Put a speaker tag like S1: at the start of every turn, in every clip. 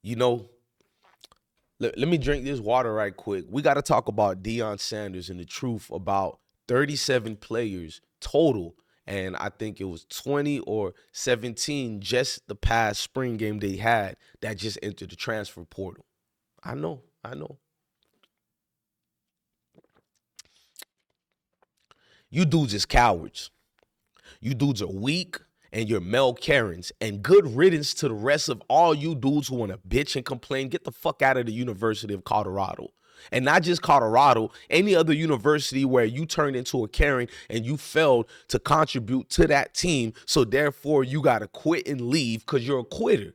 S1: You know, let me drink this water right quick. We got to talk about Deion Sanders and the truth about 37 players total. And I think it was 20 or 17 just the past spring game they had that just entered the transfer portal. I know, I know. You dudes is cowards. You dudes are weak and you're Mel Karens. And good riddance to the rest of all you dudes who want to bitch and complain. Get the fuck out of the University of Colorado. And not just Colorado, any other university where you turned into a Karen and you failed to contribute to that team. So therefore, you got to quit and leave because you're a quitter.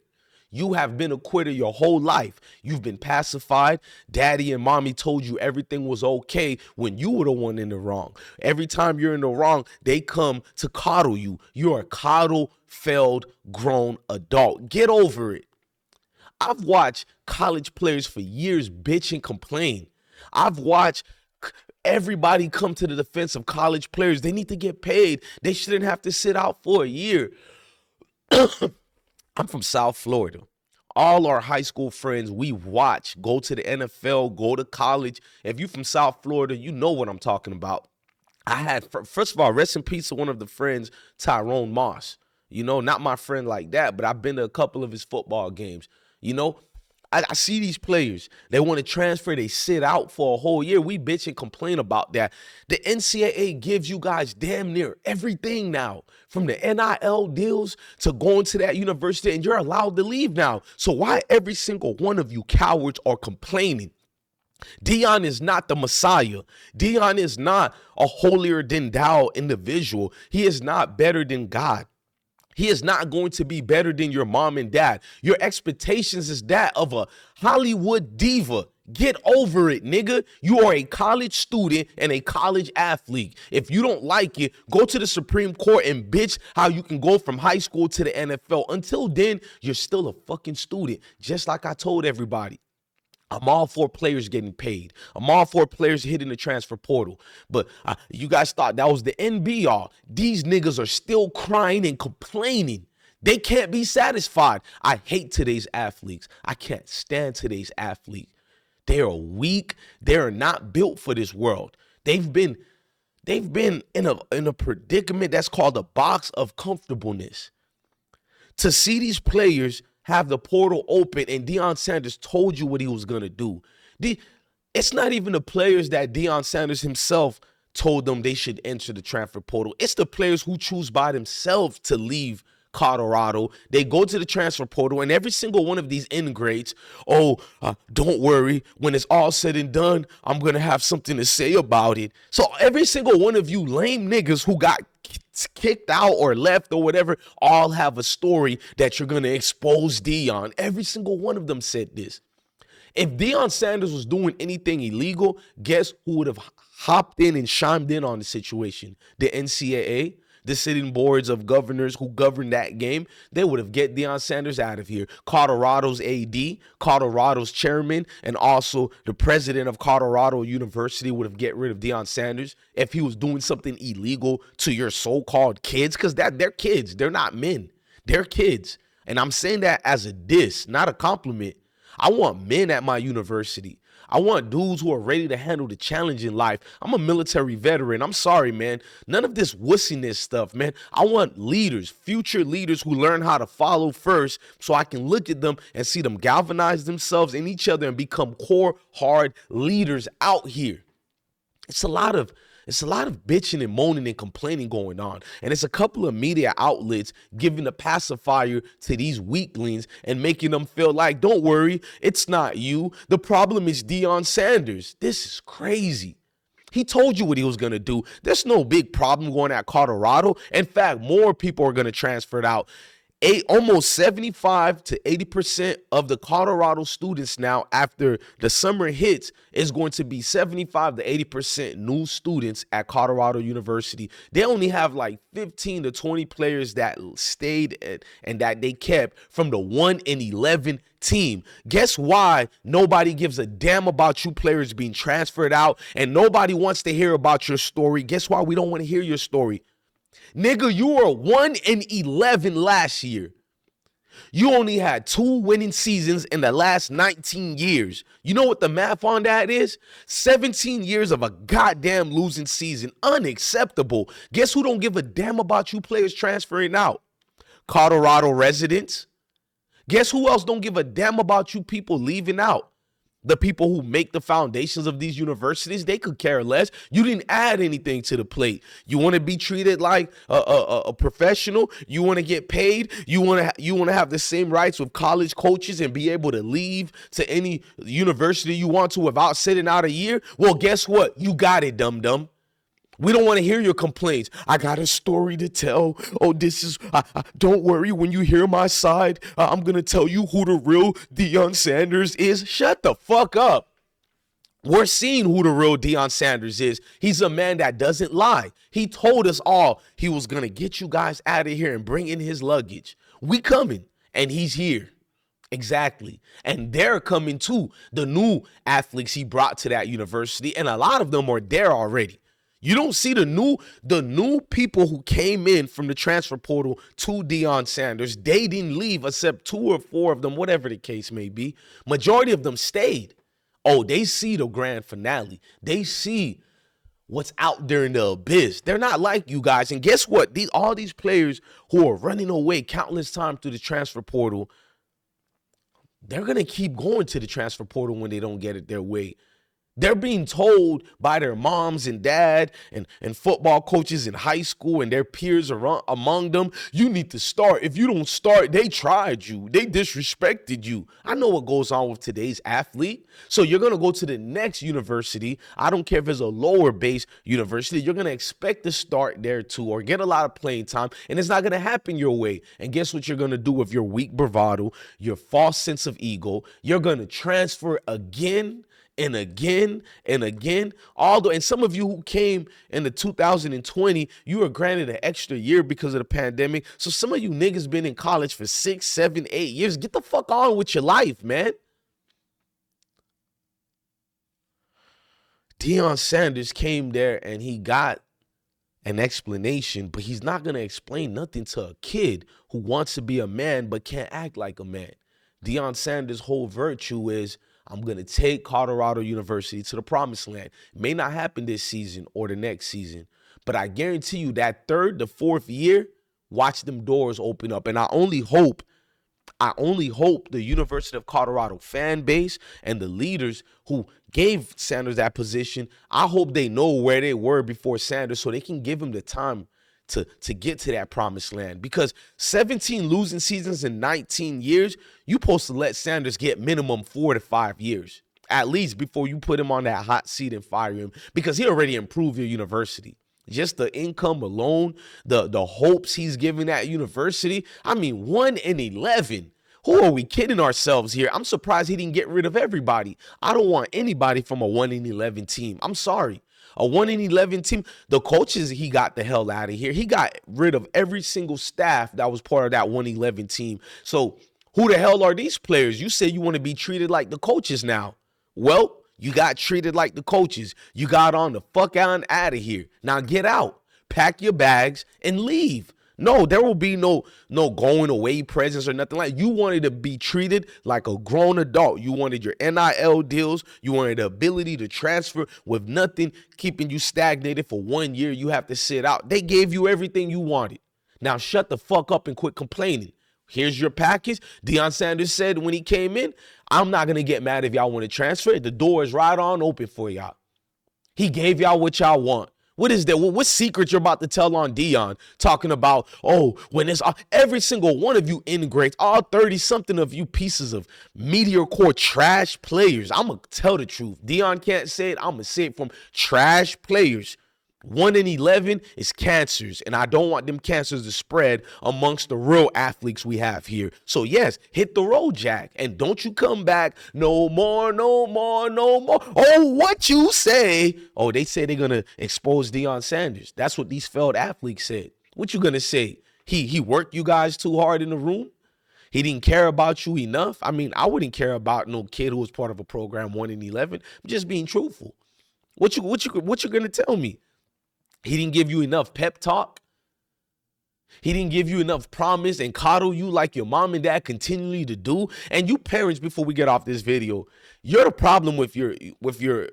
S1: You have been a quitter your whole life. You've been pacified. Daddy and mommy told you everything was okay when you were the one in the wrong. Every time you're in the wrong, they come to coddle you. You're a coddle, failed, grown adult. Get over it. I've watched college players for years bitch and complain. I've watched everybody come to the defense of college players. They need to get paid. They shouldn't have to sit out for a year. I'm from South Florida. All our high school friends we watch go to the NFL, go to college. If you're from South Florida, you know what I'm talking about. I had, first of all, rest in peace to one of the friends, Tyrone Moss. You know, not my friend like that, but I've been to a couple of his football games. You know, I see these players. They want to transfer. They sit out for a whole year. We bitch and complain about that. The NCAA gives you guys damn near everything now, from the NIL deals to going to that university, and you're allowed to leave now. So why every single one of you cowards are complaining? Deion is not the Messiah. Deion is not a holier than thou individual. He is not better than God. He is not going to be better than your mom and dad. Your expectations is that of a Hollywood diva. Get over it, nigga. You are a college student and a college athlete. If you don't like it, go to the Supreme Court and bitch how you can go from high school to the NFL. Until then, you're still a fucking student, just like I told everybody. I'm all for players getting paid. I'm all for players hitting the transfer portal. But you guys thought that was the end be all. These niggas are still crying and complaining. They can't be satisfied. I hate today's athletes. I can't stand today's athlete. They are weak. They are not built for this world. They've been in a predicament that's called a box of comfortableness. To see these players have the portal open and Deion Sanders told you what he was going to do. It's not even the players that Deion Sanders himself told them they should enter the transfer portal. It's the players who choose by themselves to leave Colorado. They go to the transfer portal, and every single one of these ingrates, don't worry, when it's all said and done, I'm going to have something to say about it. So every single one of you lame niggas who got kicked out or left or whatever all have a story that you're going to expose Deion. Every single one of them said this. If Deion Sanders was doing anything illegal, guess who would have hopped in and chimed in on the situation? The NCAA, the sitting boards of governors who govern that game. They would have get Deion Sanders out of here. Colorado's AD, Colorado's chairman, and also the president of Colorado University would have get rid of Deion Sanders if he was doing something illegal to your so-called kids, because they're kids. They're not men. They're kids. And I'm saying that as a diss, not a compliment. I want men at my university. I want dudes who are ready to handle the challenge in life. I'm a military veteran. I'm sorry, man. None of this wussiness stuff, man. I want leaders, future leaders who learn how to follow first so I can look at them and see them galvanize themselves in each other and become core, hard leaders out here. It's a lot of bitching and moaning and complaining going on. And it's a couple of media outlets giving a pacifier to these weaklings and making them feel like, don't worry, it's not you. The problem is Deion Sanders. This is crazy. He told you what he was going to do. There's no big problem going at Colorado. In fact, more people are going to transfer it out. Almost 75 to 80% of the Colorado students now, after the summer hits, is going to be 75 to 80% new students at Colorado University. They only have like 15 to 20 players that stayed and that they kept from the 1-11 team. Guess why nobody gives a damn about you players being transferred out and nobody wants to hear about your story? Guess why we don't want to hear your story? Nigga, you were 1-11 last year. You only had 2 winning seasons in the last 19 years. You know what the math on that is? 17 years of a goddamn losing season. Unacceptable. Guess who don't give a damn about you players transferring out? Colorado residents. Guess who else don't give a damn about you people leaving out? The people who make the foundations of these universities, they could care less. You didn't add anything to the plate. You want to be treated like a professional. You want to get paid. You want to have the same rights with college coaches and be able to leave to any university you want to without sitting out a year. Well, guess what? You got it, dum-dum. We don't want to hear your complaints. I got a story to tell. Oh, don't worry when you hear my side. I'm going to tell you who the real Deion Sanders is. Shut the fuck up. We're seeing who the real Deion Sanders is. He's a man that doesn't lie. He told us all he was going to get you guys out of here and bring in his luggage. We coming, and he's here. Exactly. And they're coming too. The new athletes he brought to that university, and a lot of them are there already. You don't see the new people who came in from the transfer portal to Deion Sanders. They didn't leave except 2 or 4 of them, whatever the case may be. Majority of them stayed. Oh, they see the grand finale. They see what's out there in the abyss. They're not like you guys. And guess what? All these players who are running away countless times through the transfer portal, they're going to keep going to the transfer portal when they don't get it their way. They're being told by their moms and dad and football coaches in high school and their peers among them, you need to start. If you don't start, they tried you. They disrespected you. I know what goes on with today's athlete. So you're going to go to the next university. I don't care if it's a lower base university. You're going to expect to start there too or get a lot of playing time, and it's not going to happen your way. And guess what you're going to do with your weak bravado, your false sense of ego? You're going to transfer again and again and again. And some of you who came in the 2020, you were granted an extra year because of the pandemic. So some of you niggas been in college for 6, 7, 8 years. Get the fuck on with your life, man. Deion Sanders came there and he got an explanation, but he's not going to explain nothing to a kid who wants to be a man but can't act like a man. Deion Sanders' whole virtue is, I'm going to take Colorado University to the promised land. It may not happen this season or the next season, but I guarantee you that 3rd to 4th year, watch them doors open up. And I only hope the University of Colorado fan base and the leaders who gave Sanders that position, I hope they know where they were before Sanders so they can give him the time to get to that promised land. Because 17 losing seasons in 19 years, you're supposed to let Sanders get minimum 4 to 5 years, at least, before you put him on that hot seat and fire him, because he already improved your university. Just the income alone, the hopes he's giving that university. I mean, 1-11. Who are we kidding ourselves here? I'm surprised he didn't get rid of everybody. I don't want anybody from a 1-11 team. I'm sorry. A 1-11 team, the coaches, he got the hell out of here. He got rid of every single staff that was part of that 1-11 team. So who the hell are these players? You say you want to be treated like the coaches now. Well, you got treated like the coaches. You got on the fuck out of here. Now get out, pack your bags, and leave. No, there will be no going away presents or nothing like that. You wanted to be treated like a grown adult. You wanted your NIL deals. You wanted the ability to transfer with nothing keeping you stagnated for 1 year. You have to sit out. They gave you everything you wanted. Now shut the fuck up and quit complaining. Here's your package. Deion Sanders said when he came in, I'm not going to get mad if y'all want to transfer. The door is right on open for y'all. He gave y'all what y'all want. What is that? What secret you're about to tell on Deion? Talking about, when it's every single one of you ingrates, all 30-something of you pieces of meteor core trash players. I'm going to tell the truth. Deion can't say it. I'm going to say it from trash players. 1-11 is cancers, and I don't want them cancers to spread amongst the real athletes we have here. So yes, hit the road, Jack, and don't you come back no more, no more, no more. Oh, what you say? Oh, they say they're gonna expose Deion Sanders. That's what these failed athletes said. What you gonna say? He worked you guys too hard in the room? He didn't care about you enough? I mean, I wouldn't care about no kid who was part of a program 1-11. I'm just being truthful. What you gonna tell me? He didn't give you enough pep talk? He didn't give you enough promise and coddle you like your mom and dad continually to do. And you parents, before we get off this video, you're the problem with your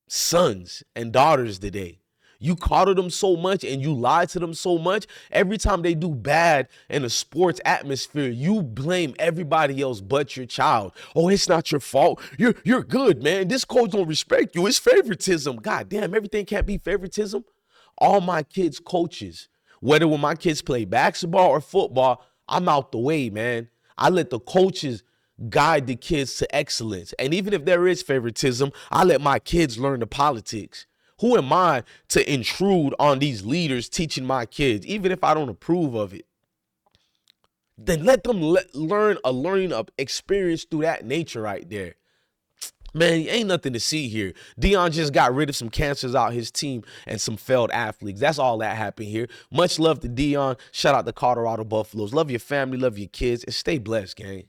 S1: sons and daughters today. You coddle them so much and you lie to them so much. Every time they do bad in a sports atmosphere, you blame everybody else but your child. Oh, it's not your fault. You're good, man. This coach don't respect you. It's favoritism. God damn, everything can't be favoritism. All my kids' coaches, whether when my kids play basketball or football, I'm out the way, man. I let the coaches guide the kids to excellence. And even if there is favoritism, I let my kids learn the politics. Who am I to intrude on these leaders teaching my kids, even if I don't approve of it? Then let them learn a learning of experience through that nature right there. Man, ain't nothing to see here. Deion just got rid of some cancers out his team and some failed athletes. That's all that happened here. Much love to Deion. Shout out to Colorado Buffaloes. Love your family, love your kids, and stay blessed, gang.